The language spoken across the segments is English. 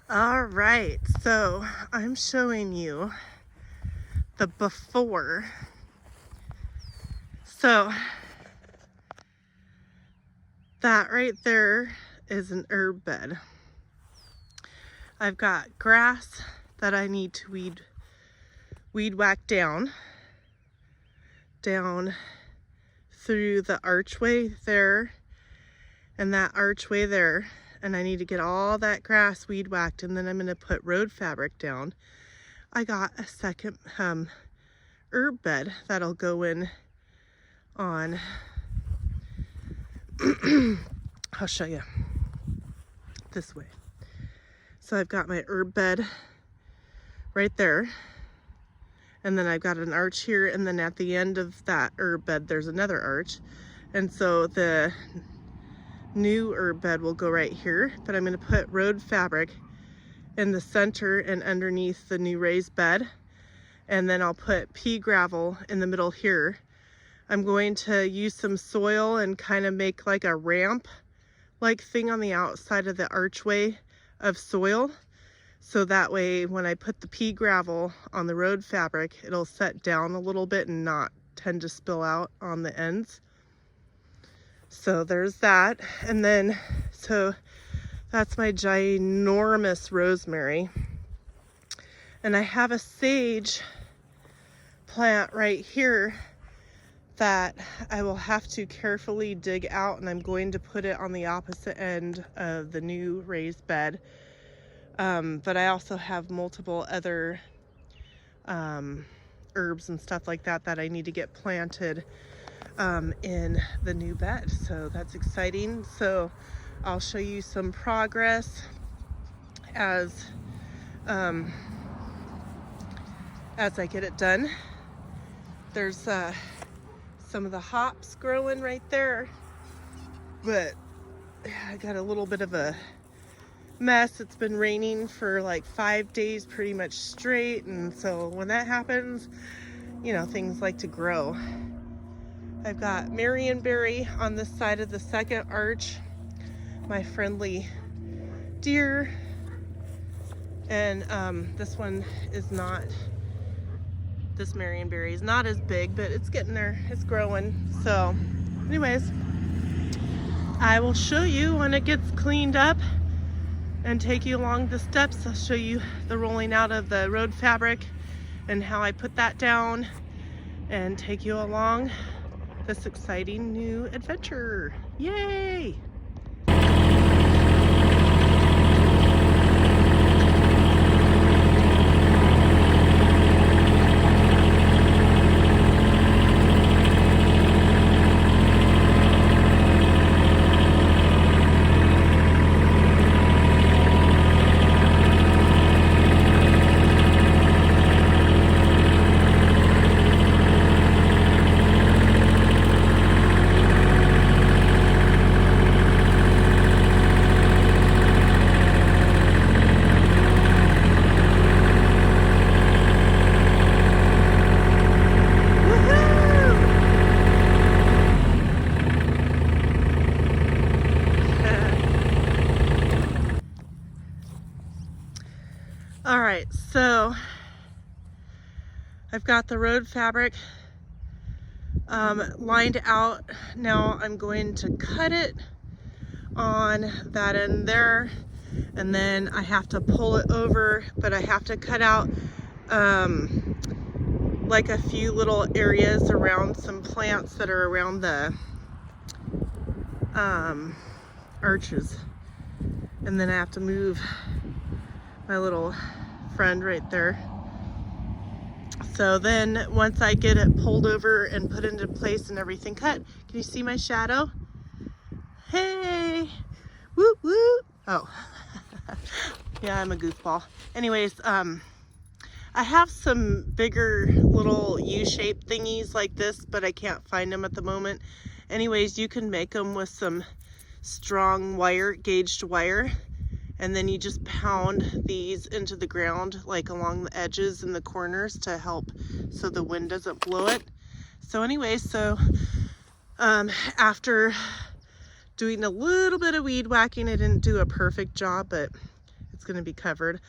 All right, so I'm showing you the before. So that right there is an herb bed. I've got grass that I need to weed whack down through the archway there and that archway there, and I need to get all that grass weed whacked, and then I'm going to put road fabric down. I got a second herb bed that'll go in on I'll show you this way. So I've got my herb bed right there, and then I've got an arch here, and then at the end of that herb bed there's another arch, and so the new herb bed will go right here, but I'm going to put road fabric in the center and underneath the new raised bed, and then I'll put pea gravel in the middle here. I'm going to use some soil and kind of make like a ramp like thing on the outside of the archway of soil, so that way when I put the pea gravel on the road fabric, it'll set down a little bit and not tend to spill out on the ends. So there's that. And then, so that's my ginormous rosemary. And I have a sage plant right here that I will have to carefully dig out, and I'm going to put it on the opposite end of the new raised bed. But I also have multiple other herbs and stuff like that that I need to get planted in the new bed, so that's exciting. So I'll show you some progress as I get it done. There's some of the hops growing right there, but I got a little bit of a mess. It's been raining for like 5 days pretty much straight, and so when that happens, you know, things like to grow. I've got Marionberry on this side of the second arch, my friendly deer, and this one is not, this Marionberry is not as big, but it's getting there, it's growing. So anyways, I will show you when it gets cleaned up and take you along the steps. I'll show you the rolling out of the road fabric and how I put that down, and take you along this exciting new adventure. Yay! All right, so I've got the road fabric lined out. Now I'm going to cut it on that end there, and then I have to pull it over, but I have to cut out like a few little areas around some plants that are around the arches, and then I have to move my little friend right there. So then once I get it pulled over and put into place and everything cut, can you see my shadow? Hey, whoop whoop. Oh, yeah, I'm a goofball. Anyways, I have some bigger little U-shaped thingies like this, but I can't find them at the moment. Anyways, you can make them with some strong wire, gauged wire, and then you just pound these into the ground like along the edges and the corners to help so the wind doesn't blow it. So anyway, so after doing a little bit of weed whacking, I didn't do a perfect job, but it's going to be covered.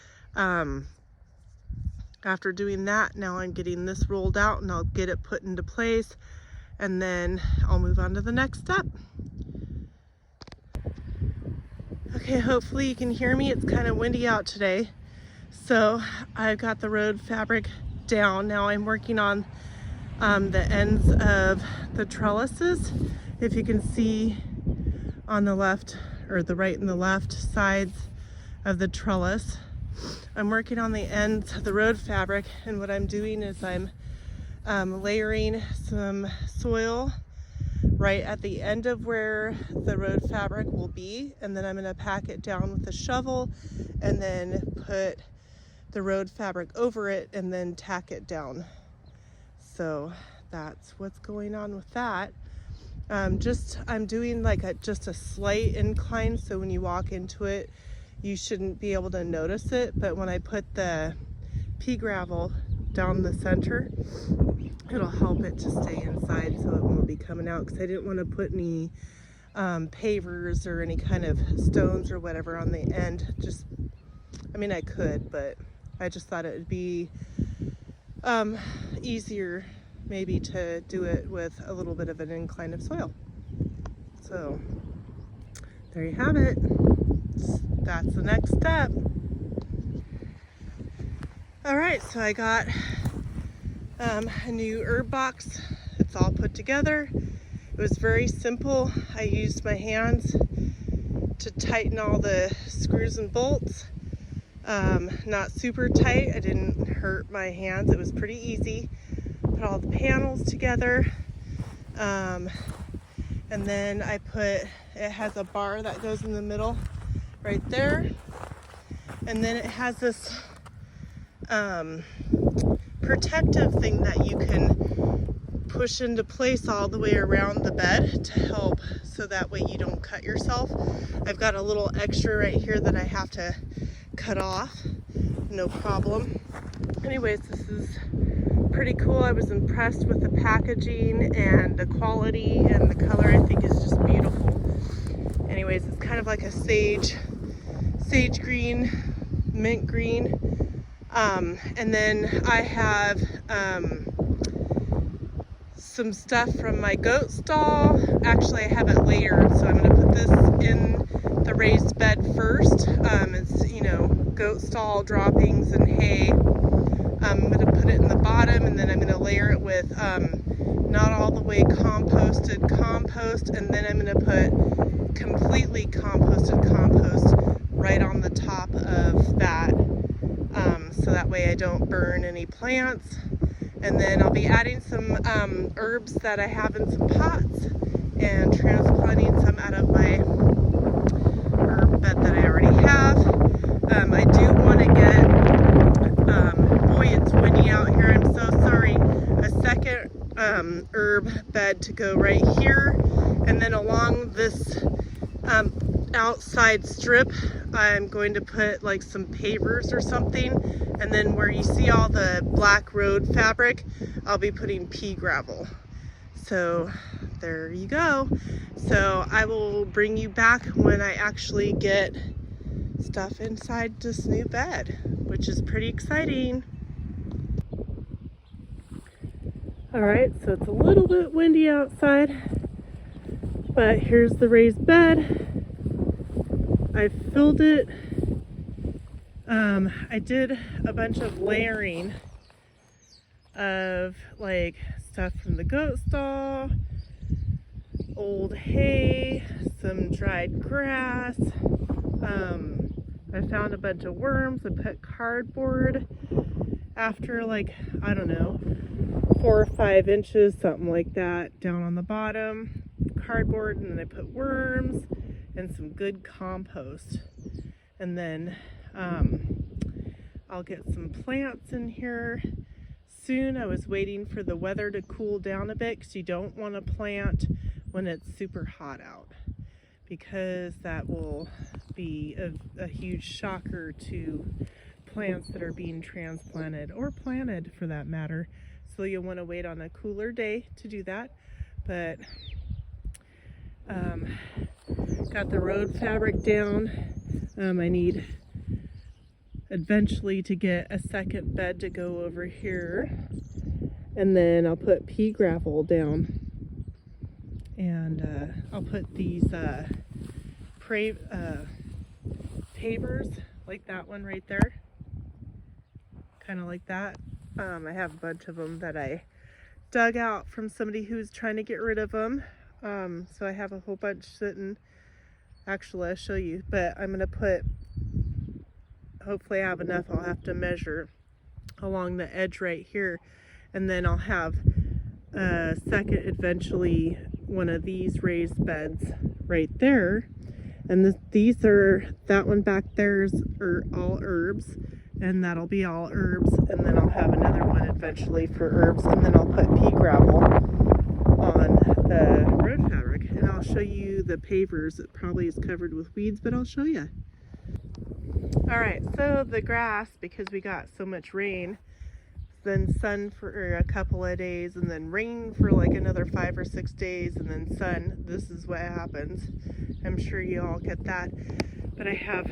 After doing that, now I'm getting this rolled out and I'll get it put into place, and then I'll move on to the next step. Okay, hopefully you can hear me. It's kind of windy out today. So I've got the road fabric down. Now I'm working on the ends of the trellises. If you can see on the left, or the right and the left sides of the trellis, I'm working on the ends of the road fabric, and what I'm doing is I'm layering some soil right at the end of where the road fabric will be, and then I'm going to pack it down with a shovel and then put the road fabric over it and then tack it down. So that's what's going on with that. I'm doing like just a slight incline, so when you walk into it you shouldn't be able to notice it, but when I put the pea gravel down the center, it'll help it to stay inside so it won't be coming out, because I didn't want to put any pavers or any kind of stones or whatever on the end. I mean I could, but I just thought it would be easier maybe to do it with a little bit of an incline of soil. So there you have it. That's the next step. All right, so I got a new herb box. It's all put together. It was very simple. I used my hands to tighten all the screws and bolts. Not super tight. I didn't hurt my hands. It was pretty easy. Put all the panels together. And then it has a bar that goes in the middle right there. And then it has this protective thing that you can push into place all the way around the bed to help, so that way you don't cut yourself. I've got a little extra right here that I have to cut off, no problem. Anyways, this is pretty cool. I was impressed with the packaging and the quality, and the color I think is just beautiful. Anyways, it's kind of like a sage green, mint green. And then I have some stuff from my goat stall. Actually, I have it layered, so I'm going to put this in the raised bed first. It's, goat stall droppings and hay. I'm going to put it in the bottom, and then I'm going to layer it with not all the way composted compost, and then I'm going to put completely composted compost right on the top of that, so that way I don't burn any plants. And then I'll be adding some herbs that I have in some pots and transplanting some out of my herb bed that I already have. I do want to get, boy, it's windy out here, I'm so sorry, a second herb bed to go right here. And then along this outside strip, I'm going to put like some pavers or something, and then where you see all the black road fabric, I'll be putting pea gravel. So there you go. So I will bring you back when I actually get stuff inside this new bed, which is pretty exciting. All right, so it's a little bit windy outside, but here's the raised bed. I filled it. I did a bunch of layering of like stuff from the goat stall, old hay, some dried grass. I found a bunch of worms. I put cardboard after like, I don't know, 4 or 5 inches, something like that, down on the bottom, cardboard, and then I put worms and some good compost. And then I'll get some plants in here soon. I was waiting for the weather to cool down a bit, because you don't want to plant when it's super hot out, because that will be a huge shocker to plants that are being transplanted, or planted for that matter. So you'll want to wait on a cooler day to do that. But got the road fabric down. I need eventually to get a second bed to go over here. And then I'll put pea gravel down. And I'll put these pavers, like that one right there. Kind of like that. I have a bunch of them that I dug out from somebody who's trying to get rid of them. So I have a whole bunch sitting. Actually, I'll show you, but I'm gonna put, hopefully I have enough. I'll have to measure along the edge right here, and then I'll have a second, eventually, one of these raised beds right there. And these are, that one back there is all herbs, and that'll be all herbs. And then I'll have another one eventually for herbs, and then I'll put pea gravel on the road fabric. And I'll show you the pavers. It probably is covered with weeds, but I'll show you. All right, so the grass, because we got so much rain, then sun for a couple of days, and then rain for like another 5 or 6 days, and then sun. This is what happens. I'm sure you all get that. But I have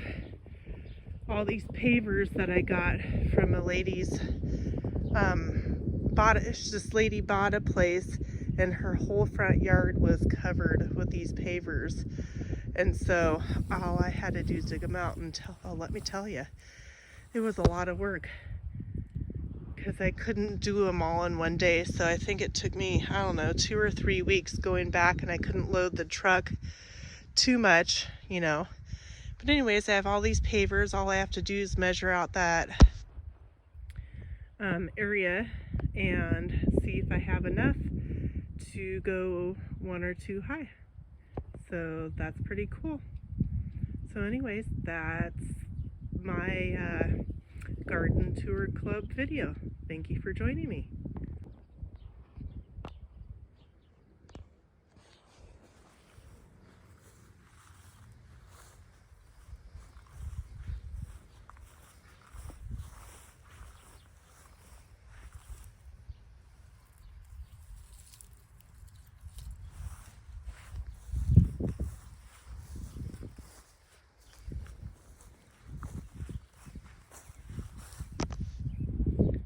all these pavers that I got from a lady's, this lady bought a place, and her whole front yard was covered with these pavers. And so all I had to do is dig them out, and let me tell you, it was a lot of work, because I couldn't do them all in one day. So I think it took me, I don't know, 2 or 3 weeks going back, and I couldn't load the truck too much, you know. But anyways, I have all these pavers. All I have to do is measure out that area and see if I have enough to go 1 or 2 high. So that's pretty cool. So anyways, that's my garden tour club video. Thank you for joining me.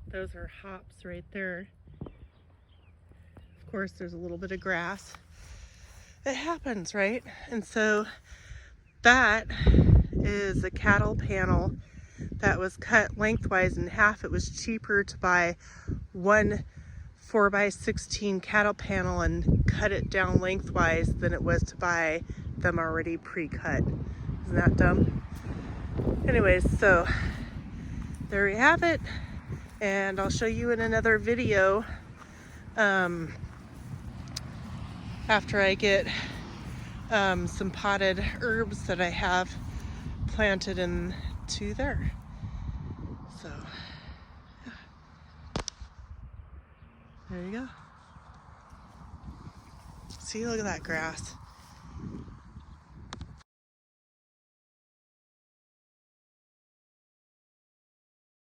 Those are hops right there. Of course, there's a little bit of grass. It happens, right? And so that is a cattle panel that was cut lengthwise in half. It was cheaper to buy one 4x16 cattle panel and cut it down lengthwise than it was to buy them already pre-cut. Isn't that dumb? Anyways, so there we have it. And I'll show you in another video after I get some potted herbs that I have planted into there. So yeah. There you go. See, look at that grass.